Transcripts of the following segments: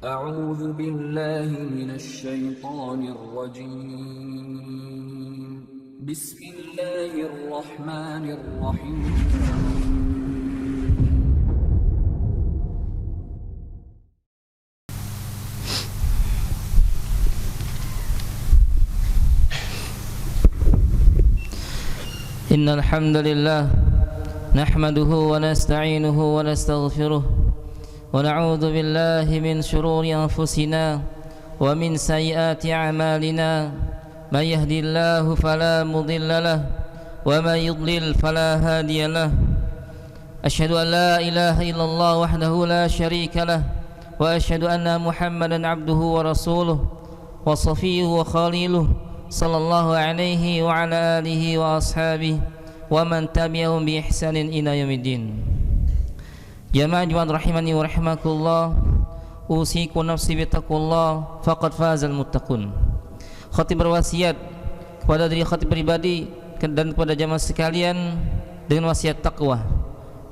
أعوذ بالله من الشيطان الرجيم بسم الله الرحمن الرحيم إن الحمد لله نحمده ونستعينه ونستغفره ونعوذ بالله من شرور أنفسنا ومن سيئات أعمالنا من يهدي الله فلا مضل له ومن يضلل فلا هادي له أشهد أن لا إله إلا الله وحده لا شريك له وأشهد أن محمدا عبده ورسوله وصفيه وخليله صلى الله عليه وعلى آله وأصحابه ومن تبعهم بإحسان إلى يوم الدين. Jamaah Jumat rahimani wa rahimakumullah, usiku nafsi bittaqullah faqad fazal muttaqun. Khatib berwasiat kepada diri khatib pribadi dan kepada jamaah sekalian dengan wasiat takwa,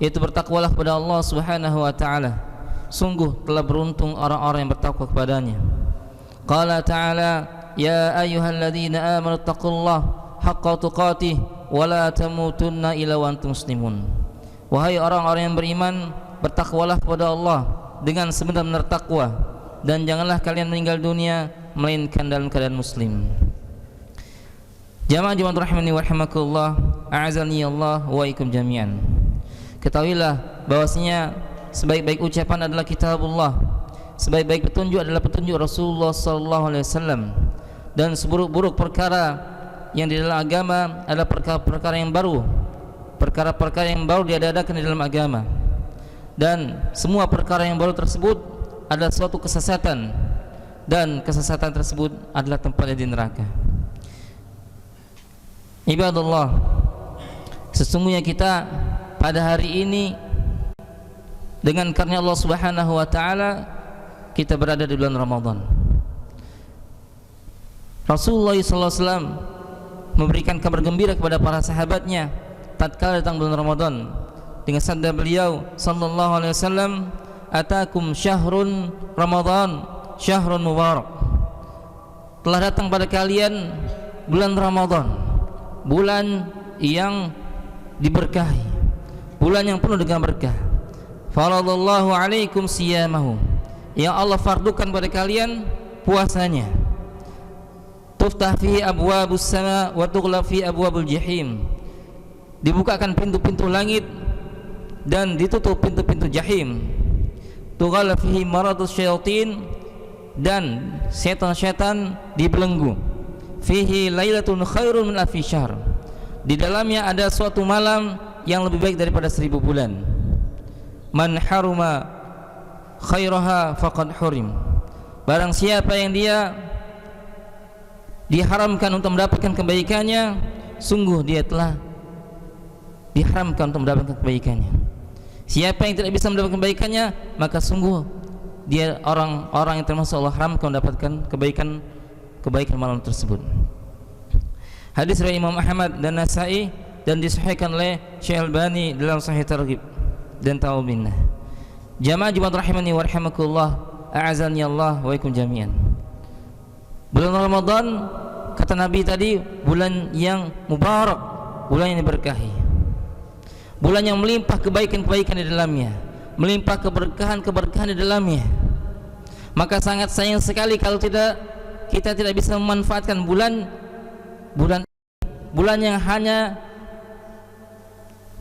yaitu bertakwalah kepada Allah Subhanahu wa taala. Sungguh telah beruntung orang-orang yang bertakwa kepadanya. Qala ta'ala ya ayyuhalladzina amanu taqullaha haqqa tuqatih wa la tamutunna illa wa antum muslimun. Wahai orang-orang yang beriman, bertakwalah kepada Allah dengan sebenar-benar takwa, dan janganlah kalian meninggal dunia melainkan dalam keadaan muslim. Jamaah Jumat rahimani wa rahimakumullah, a'azani Allah wa ikum jami'an. Ketahuilah bahwasanya sebaik-baik ucapan adalah kitabullah, sebaik-baik petunjuk adalah petunjuk Rasulullah sallallahu alaihi wasallam, dan seburuk-buruk perkara yang di dalam agama adalah perkara-perkara yang baru, perkara-perkara yang baru diadakan di dalam agama. Dan semua perkara yang baru tersebut adalah suatu kesesatan, dan kesesatan tersebut adalah tempatnya di neraka. Ibadallah, sesungguhnya kita pada hari ini dengan karunia Allah Subhanahu wa taala kita berada di bulan Ramadan. Rasulullah SAW memberikan kabar gembira kepada para sahabatnya tatkala datang bulan Ramadan dengan sabda beliau sallallahu alaihi wasallam, atakum syahrun Ramadan syahrun mubarak. Telah datang pada kalian bulan Ramadan, bulan yang diberkahi, bulan yang penuh dengan berkah. Faradallahu alaikum siyamahu, yang Allah fardukan pada kalian puasanya. Tuftah fihi abwabus sama wa tughlaq fihi abwabul jahim, dibukakan pintu-pintu langit dan ditutup pintu-pintu jahim. Tughal fihi maradus syayatin, dan setan-setan dibelenggu. Fihi lailatun khairun min alfi syahr, di dalamnya ada suatu malam yang lebih baik daripada 1000 bulan. Man haruma khairaha faqad hurim, barang siapa yang dia diharamkan untuk mendapatkan kebaikannya, sungguh dia telah diharamkan untuk mendapatkan kebaikannya. Siapa yang tidak bisa mendapatkan kebaikannya, maka sungguh dia orang-orang yang termasuk Allah haramkan mendapatkan kebaikan malam tersebut. Hadis riwayat Imam Ahmad dan Nasa'i, dan disahihkan oleh Syekh Albani dalam Sahih Targhib dan Taubinnah. Jamaah Jumat rahimani wa rahimakumullah, a'azani Allah wa ikum jami'an. Bulan Ramadan, kata Nabi tadi, bulan yang mubarak, bulan yang diberkahi, bulan yang melimpah kebaikan-kebaikan di dalamnya, melimpah keberkahan-keberkahan di dalamnya. Maka sangat sayang sekali kalau kita tidak bisa memanfaatkan bulan yang hanya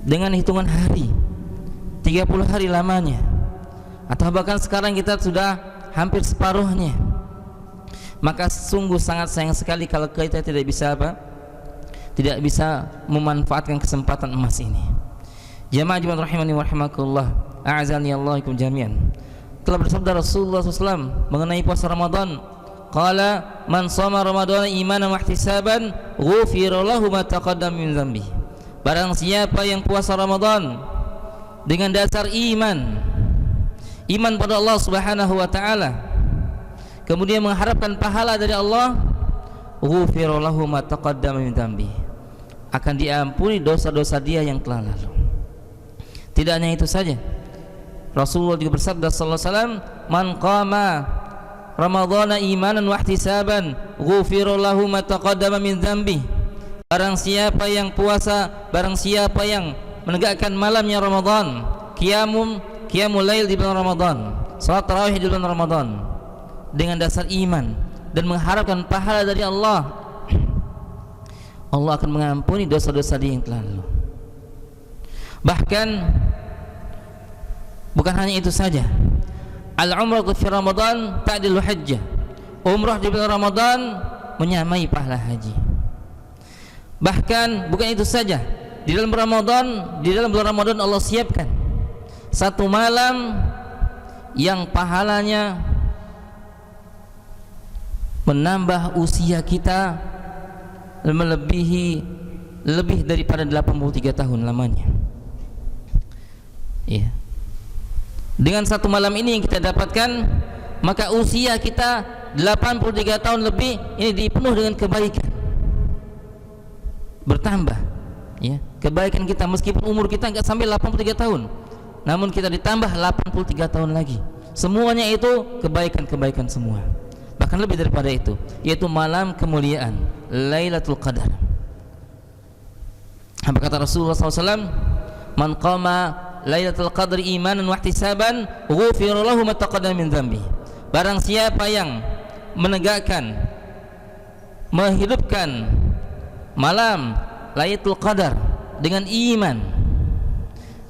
dengan hitungan hari, 30 hari lamanya, atau bahkan sekarang kita sudah hampir separuhnya. Maka sungguh sangat sayang sekali kalau kita tidak bisa memanfaatkan kesempatan emas ini. Jamaah Jumat rahimani wa rahimakumullah, a'azani Allah ikum jami'an. Telah bersabda Rasulullah SAW mengenai puasa Ramadan, qala man shoma ramadhana imanan wa ihtisaban ghufira lahu ma taqaddama min dzambi. Barang siapa yang puasa Ramadan dengan dasar iman pada Allah Subhanahu wa taala, kemudian mengharapkan pahala dari Allah, ghufira lahu ma taqaddama min dzambi, akan diampuni dosa-dosa dia yang telah lalu. Tidak hanya itu saja, Rasulullah juga bersabda sallallahu alaihi wasallam, man qama ramadhana imanan wa ihtisaban ghufira lahu ma taqaddama min dzambi. Barang siapa yang puasa, barang siapa yang menegakkan malamnya Ramadan, qiyamul lail di bulan Ramadan, salat tarawih di bulan Ramadan dengan dasar iman dan mengharapkan pahala dari Allah, Allah akan mengampuni dosa-dosa dia yang telah lalu. Bahkan bukan hanya itu saja, al-umratu fi Ramadan ta'dilu hajjah. Umrah di bulan Ramadan menyamai pahala haji. Bahkan bukan itu saja, di dalam bulan Ramadan Allah siapkan satu malam yang pahalanya menambah usia kita lebih daripada 83 tahun lamanya. Ya. Dengan satu malam ini yang kita dapatkan, maka usia kita 83 tahun lebih ini dipenuh dengan kebaikan, bertambah. Ya, kebaikan kita meskipun umur kita enggak sampai 83 tahun, namun kita ditambah 83 tahun lagi. Semuanya itu kebaikan-kebaikan semua. Bahkan lebih daripada itu, yaitu malam kemuliaan Lailatul Qadar. Apa kata Rasulullah SAW? Man qama Lailatul Qadri imanan wa ihtisaban ghufira lahu ma taqaddama min dzambi. Barang siapa yang menegakkan, menghidupkan malam Lailatul Qadar dengan iman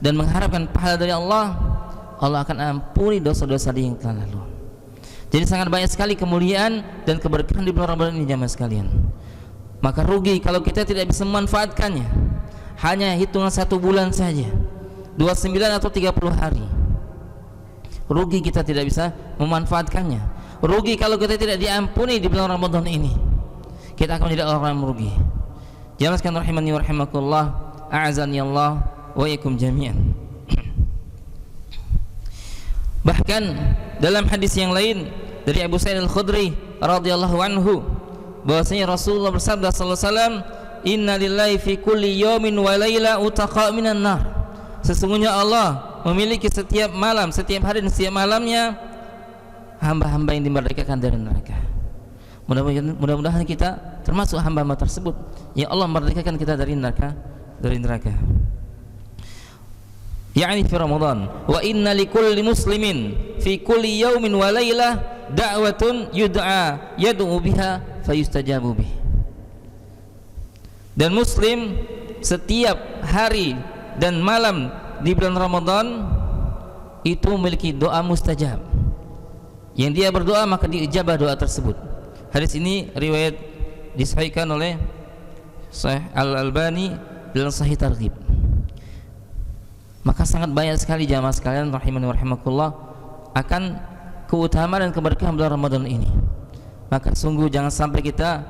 dan mengharapkan pahala dari Allah, Allah akan ampuni dosa-dosa dia yang telah lalu. Jadi sangat banyak sekali kemuliaan dan keberkahan di bulan Ramadan ini jamaah sekalian. Maka rugi kalau kita tidak bisa memanfaatkannya. Hanya hitungan 1 bulan saja, 29 atau 30 hari. Rugi kita tidak bisa memanfaatkannya. Rugi kalau kita tidak diampuni di bulan Ramadan ini. Kita akan menjadi orang yang merugi. Jamaah sekalian rahimani wa rahimakumullah, a'azani Allah wa iyyakum jami'an. Bahkan dalam hadis yang lain dari Abu Sa'id Al-Khudri radhiyallahu anhu, bahwasanya Rasulullah bersabda sallallahu alaihi wasallam, "Inna lillahi fi kulli yawmin wa laila utaqa minan nar." Sesungguhnya Allah memiliki setiap malam, setiap hari dan setiap malamnya hamba-hamba yang dimerdekakan dari neraka. Mudah-mudahan kita termasuk hamba-hamba tersebut yang Allah merdekakan kita dari neraka, yakni fi Ramadan. Wa inna likulli muslimin fi kulli yawmin wa lailah da'watun yad'u biha fayustajabu bih. Dan muslim setiap hari dan malam di bulan Ramadan itu memiliki doa mustajab. Yang dia berdoa maka diijabah doa tersebut. Hadis ini riwayat disahihkan oleh Sahih Al-Albani dalam Sahih Targhib. Maka sangat banyak sekali jamaah sekalian rahimani wa rahimakumullah akan keutamaan dan keberkahan bulan Ramadan ini. Maka sungguh jangan sampai kita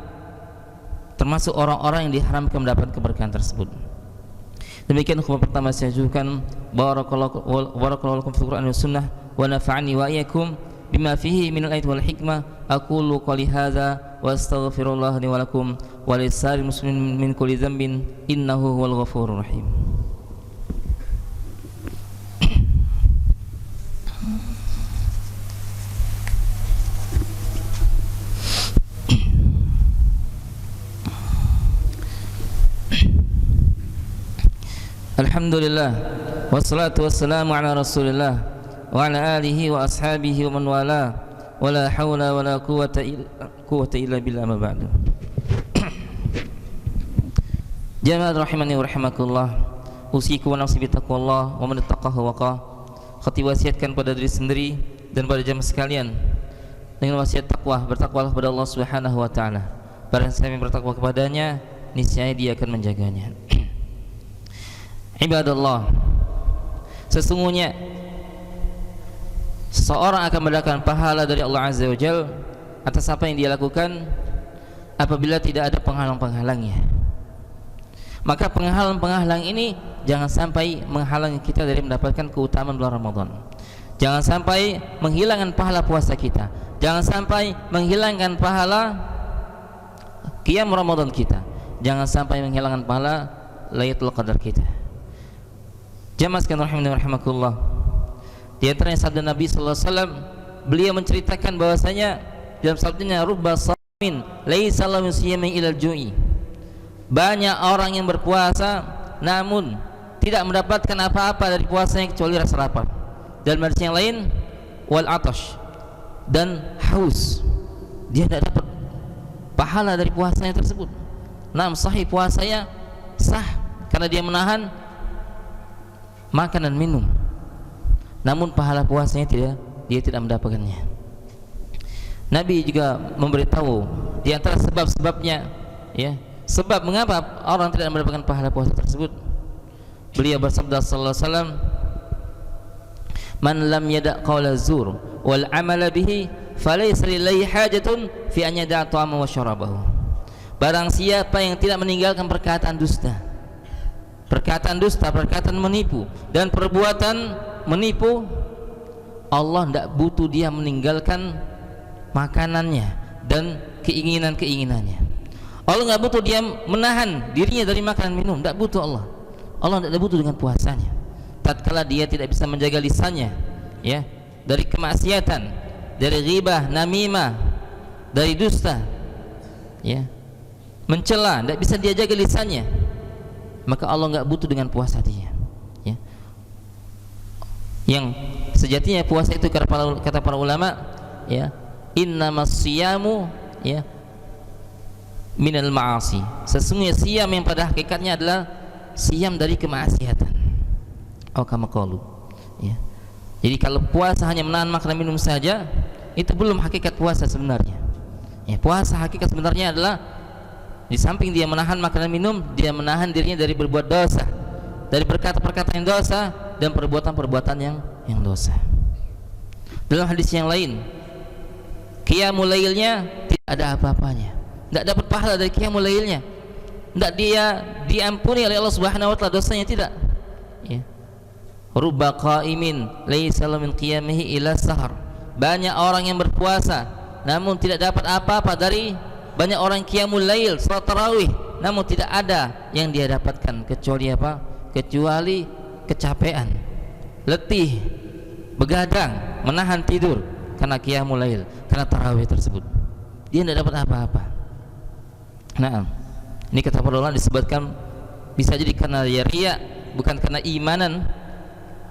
termasuk orang-orang yang diharamkan mendapat keberkahan tersebut. Demikian khutbah pertama saya ajukan. Barakallahu lakum fil Qur'an was sunnah wa nafa'ani wa iyyakum bima fihi minal ayati wal hikmah. Aqulu qouli hadza wa astaghfirullah li wa lakum wa lisa'iril muslimin min kulli dhanbin innahu huwal ghafurur rahim. Alhamdulillah wassalatu wassalamu ala Rasulillah wa ala alihi wa ashabihi wa man wala wa la hawla wa la quwwata illa billah ma ba'du. Jamaah rahimani wa rahimakumullah, usikum wa nafsi bi taqwallah wa man ittaqahu waqa. Khati wasiatkan pada diri sendiri dan pada jamaah sekalian dengan wasiat takwa, bertakwalah kepada Allah Subhanahu wa taala. Barang siapa yang bertakwa kepadanya, niscaya dia akan menjaganya. Ibadallah, sesungguhnya seseorang akan mendapatkan pahala dari Allah Azza wa Jalla atas apa yang dia lakukan apabila tidak ada penghalang-penghalangnya. Maka penghalang-penghalang ini jangan sampai menghalangi kita dari mendapatkan keutamaan bulan Ramadan. Jangan sampai menghilangkan pahala puasa kita. Jangan sampai menghilangkan pahala qiyam Ramadan kita. Jangan sampai menghilangkan pahala Lailatul Qadar kita. Jamaah sekalian rahimani wa rahimakumullah, di antaranya sabda Nabi sallallahu alaihi wasallam, beliau menceritakan bahwasanya dalam sabdanya rubba shamin laisa lahu min siyami ilal ju'i. Banyak orang yang berpuasa namun tidak mendapatkan apa-apa dari puasanya kecuali rasa lapar. Dalam hadis yang lain wal atash, dan haus. Dia tidak dapat pahala dari puasanya tersebut. Naam, sahih puasanya sah karena dia menahan makan dan minum. Namun pahala puasanya dia tidak mendapatkannya. Nabi juga memberitahu di antara sebab-sebabnya, ya, sebab mengapa orang tidak mendapatkan pahala puasa tersebut. Beliau bersabda sallallahu alaihi wasallam, "Man lam yada' qawla zur wal 'amala bihi falaysa lillahi hajatun fi an yada'a ta'ama wa syarabahu." Barang siapa yang tidak meninggalkan perkataan dusta, perkataan menipu dan perbuatan menipu, Allah tidak butuh dia meninggalkan makanannya dan keinginan-keinginannya. Allah tidak butuh dia menahan dirinya dari makanan minum, tidak butuh Allah. Allah tidak butuh dengan puasanya. Tatkala dia tidak bisa menjaga lisannya, ya, dari kemaksiatan, dari ghibah, namimah, dari dusta, ya, mencela, tidak bisa dia jaga lisannya, maka Allah nggak butuh dengan puasa dia, ya. Yang sejatinya puasa itu kata para ulama, ya, innamas siyamu, ya, minal ma'asi. Sesungguhnya siam yang pada hakikatnya adalah siam dari kemaksiatan. Oh, kama qalu, ya. Jadi kalau puasa hanya menahan makan minum saja, itu belum hakikat puasa sebenarnya. Ya, puasa hakikat sebenarnya adalah di samping dia menahan makanan minum, dia menahan dirinya dari berbuat dosa, dari perkata-perkata yang dosa dan perbuatan-perbuatan yang dosa. Dalam hadis yang lain, qiyamul lailnya tidak ada apa-apanya, tidak dapat pahala dari qiyamul lailnya, tidak dia diampuni oleh Allah Subhanahu wa taala dosanya, tidak, ya. Rubba qa'imin laisa min qiyamihi ila sahar. Banyak orang yang berpuasa namun tidak dapat apa-apa dari banyak orang qiyamul lail, salat tarawih, namun tidak ada yang dia dapatkan kecuali apa? Kecuali kecapean, letih, begadang, menahan tidur karena qiyamul lail, karena tarawih tersebut. Dia tidak dapat apa-apa. Nah, ini kata para ulama disebutkan bisa jadi karena dia riya, bukan karena imanan,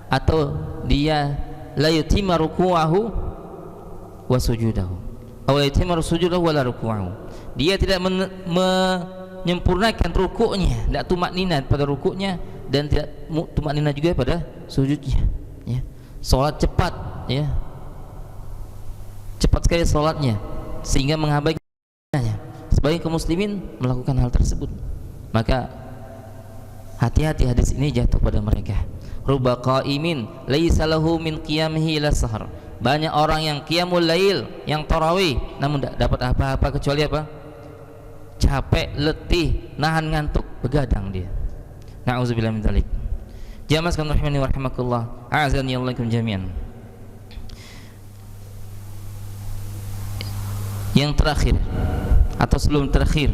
atau dia la yutimma ruku'ahu wa sujudahu, atau la yutimma sujudahu wa la ruku'ahu. Dia tidak menyempurnakan rukuknya, tidak tumaknina pada rukuknya, dan tidak tumaknina juga pada sujudnya, ya. Salat cepat, ya, cepat sekali salatnya sehingga mengabaikannya. Sebagai kaum muslimin melakukan hal tersebut, maka hati-hati hadis ini jatuh pada mereka. Rubba qa'imin laisa lahu min qiyamihi ila sahar. Banyak orang yang qiyamul lail, yang tarawih, namun tidak dapat apa-apa kecuali apa? Capek, letih, nahan ngantuk, begadang dia. Na'udzubillah min dzalik. Jamaah sekalian rahimani wa rahimakumullah, a'azani Allahikum jami'an. Yang terakhir atau sebelum terakhir,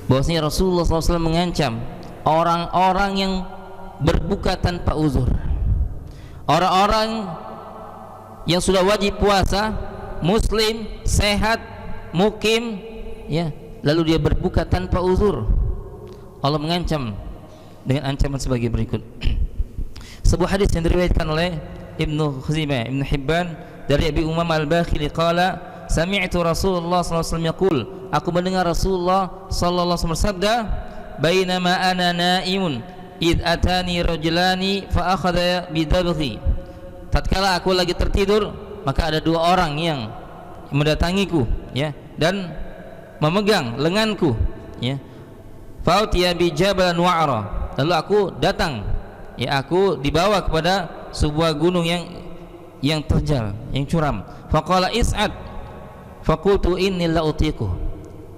bahwasanya Rasulullah SAW mengancam orang-orang yang berbuka tanpa uzur. Orang-orang yang sudah wajib puasa, muslim, sehat, mukim, ya, lalu dia berbuka tanpa uzur, Allah mengancam dengan ancaman sebagai berikut. Sebuah hadis yang diriwayatkan oleh Ibnu Khuzaimah, Ibnu Hibban dari Abi Umamah Al-Bakhili qala sami'tu Rasulullah sallallahu alaihi wasallam yaqul, aku mendengar Rasulullah sallallahu alaihi wasallam bersabda, bainama ana naimun id atani rajulani fa akhadha bidabghi. Tatkala aku lagi tertidur, maka ada dua orang yang mendatangiku, ya, dan memegang lenganku, ya. Fautiya bi jabalan wa'ra. Lalu aku datang, ya, aku dibawa kepada sebuah gunung yang terjal, yang curam. Faqala is'ad. Faqultu inni la utiqu.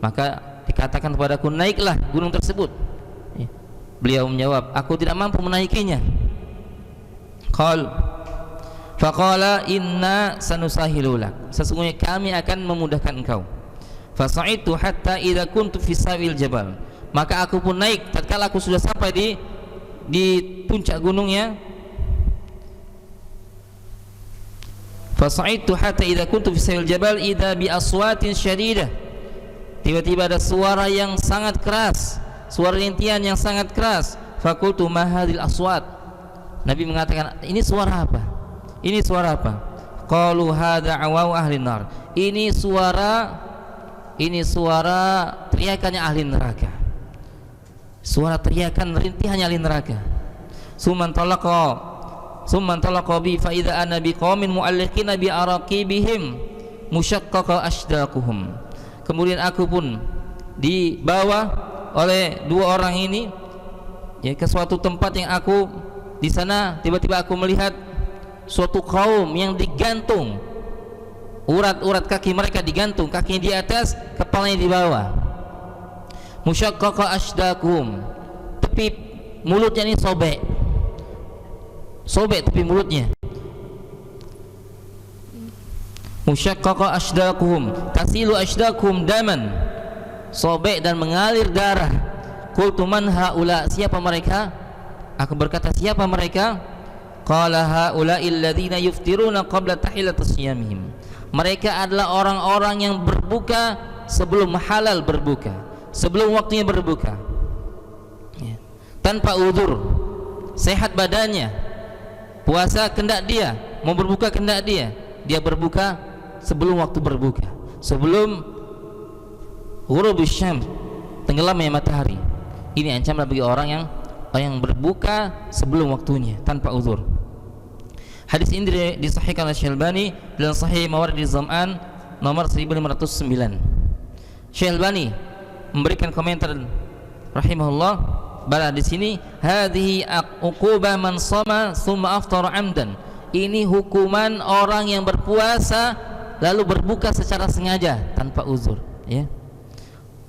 Maka dikatakan kepadaku, naiklah gunung tersebut. Ya. Beliau menjawab, aku tidak mampu menaikinya. Faqala inna sanusahilulak. Sesungguhnya kami akan memudahkan engkau. Fasa'idtu hatta idza kuntu fi sawil jabal. Maka aku pun naik tatkala aku sudah sampai di puncak gunungnya. Fasa'idtu hatta idza kuntu fi sayil jabal idza bi aswatin syadidah. Tiba-tiba ada suara yang sangat keras, suara rintihan yang sangat keras. Fakultu ma hadhil aswat. Nabi mengatakan, ini suara apa? Ini suara apa? Qalu hadza awau ahli nar. Ini suara teriakannya ahli neraka. Suara teriakan rintihannya ahli neraka. Summan talaqa bi fa idza ana bi qaumin mu'alliqina bi araqibihim musyaqqaqa ashdaquhum. Kemudian aku pun dibawa oleh dua orang ini ya ke suatu tempat yang aku di sana tiba-tiba aku melihat suatu kaum yang digantung, urat-urat kaki mereka digantung, kakinya di atas, kepalanya di bawah. Musyaqqaqa ashdaquhum, tepi mulutnya ini sobek tepi mulutnya. Musyaqqaqa ashdaquhum tasilu ashdaquhum daman, sobek dan mengalir darah. Qultu man haula, siapa mereka? Aku berkata, siapa mereka? Qala haula'i alladziina yuftiruna qabla tahillati siyamihim. Mereka adalah orang-orang yang berbuka sebelum halal berbuka, sebelum waktunya berbuka ya. Tanpa udzur, sehat badannya, puasa kendak dia, mau berbuka kendak dia berbuka sebelum waktu berbuka, sebelum ghurubus syams, tenggelamnya matahari. Ini ancaman bagi orang yang berbuka sebelum waktunya tanpa uzur. Hadis ini disahihkan oleh Syalbani dalam Sahih Mawariduz Zam'an nomor 1509. Syalbani memberikan komentar rahimahullah, bahwa di sini hadhihi uqubah man shama tsumma aftara amdan. Ini hukuman orang yang berpuasa lalu berbuka secara sengaja tanpa uzur ya.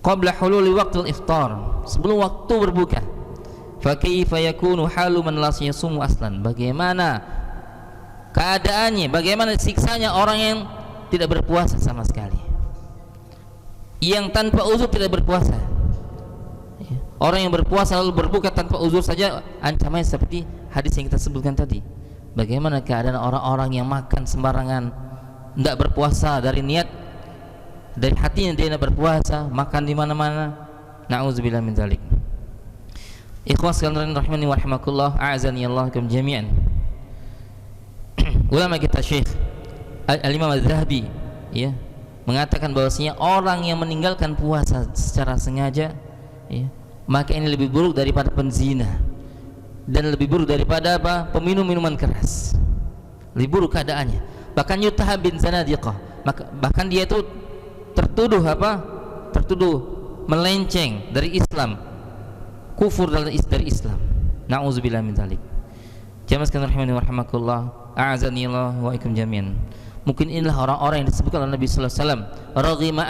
Qabla hululi waqtul iftar, sebelum waktu berbuka. Fa kaifa yakunu halu man la yasumu aslan? Bagaimana keadaannya, bagaimana siksanya orang yang tidak berpuasa sama sekali, yang tanpa uzur tidak berpuasa ya. Orang yang berpuasa lalu berbuka tanpa uzur saja ancamannya seperti hadis yang kita sebutkan tadi. Bagaimana keadaan orang-orang yang makan sembarangan, tidak berpuasa dari niat, dari hatinya dia tidak berpuasa, makan di mana-mana. Na'udzubillah min dzalik. Ikhwan sekalian rahimani wa rahimakumullah, a'azani Allah kum jami'an. Ulama kita Syekh Al-Imam Al-Zahabi ya mengatakan bahwasanya orang yang meninggalkan puasa secara sengaja ya, maka ini lebih buruk daripada penzina dan lebih buruk daripada apa? Peminum minuman keras. Lebih buruk keadaannya. Bahkan yutahab bin zanadiqah, bahkan dia itu tertuduh apa? Tertuduh melenceng dari Islam, kufur dari Islam. Na'udzubillah min dzalik. Jamaah sekalian rahimani wa rahimakumullah, a'azani Allah wa ikum jami'an. Mungkin inilah orang-orang yang disebutkan oleh Nabi sallallahu alaihi wasallam, raghima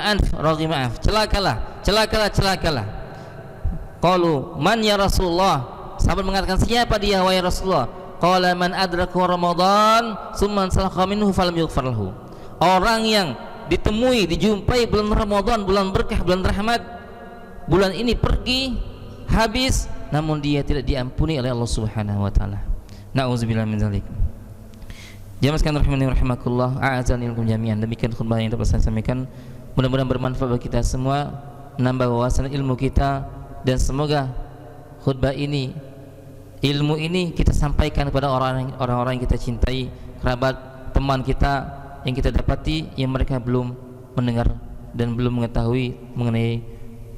anf, celakalah. Qalu man ya Rasulullah, sahabat mengatakan, siapa dia wahai Rasulullah? Qala man adraka Ramadan tsumma salakha minhu falam yughfar lahu. Orang yang dijumpai bulan Ramadan, bulan berkah, bulan rahmat, bulan ini pergi habis namun dia tidak diampuni oleh Allah Subhanahu wa taala. Na'udzubillah min dzalik. Jamaah sekalian rahimani wa rahimakumullah, a'azani lakum jami'an. Demikian khutbah yang dapat saya sampaikan, mudah-mudahan bermanfaat bagi kita semua, menambah wawasan ilmu kita, dan semoga khutbah ini, ilmu ini kita sampaikan kepada orang-orang yang kita cintai, kerabat, teman kita yang kita dapati yang mereka belum mendengar dan belum mengetahui mengenai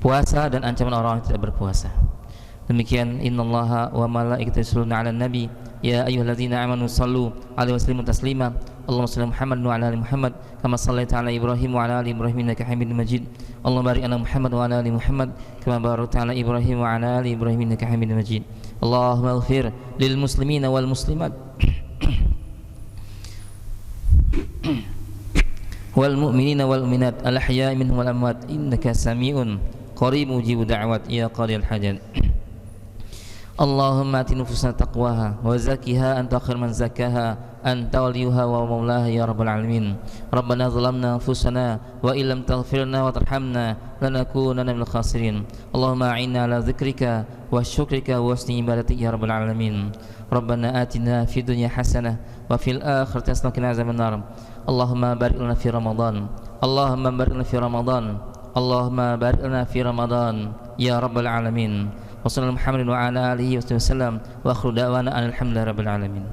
puasa dan ancaman orang yang tidak berpuasa. Demikian, innallaha wa malaikatahu yusholluna 'alan nabi ya ayyuhalladzina amanu shallu 'alaihi wa sallimu taslima. Allahumma shalli Muhammad wa 'ala ali Muhammad kama shallaita 'ala Ibrahim wa 'ala ali Ibrahim innaka Hamidum Majid. Allahumma barik 'ala Muhammad wa 'ala ali Muhammad kama barakta 'ala Ibrahim wa 'ala ali Ibrahim innaka Hamidum Majid. Allahumma ighfir lil muslimina wal muslimat wal mu'minina wal mu'minat al ahya'i minhum wal amwat innaka sami'un qarib mujibu da'wat ya qadil hajat. اللهم آت نفوسنا تقواها وزكها أنت خير من زكاها أنت وليها ومولاها يا رب العالمين. ربنا ظلمنا أنفسنا وإن لم تغفر لنا وترحمنا لنكونن من الخاسرين. اللهم أعنا على ذكرك وشكرك وحسن عبادتك يا رب العالمين. ربنا آتنا في الدنيا حسنة وفي الآخرة حسنة وقنا عذاب النار. اللهم بارك لنا في رمضان، اللهم بارك لنا في رمضان، اللهم بارك لنا في رمضان يا رب العالمين. وصلى الله محمد وعلى آله وسلم وآخر دعوانا أن الحمد لله رب العالمين.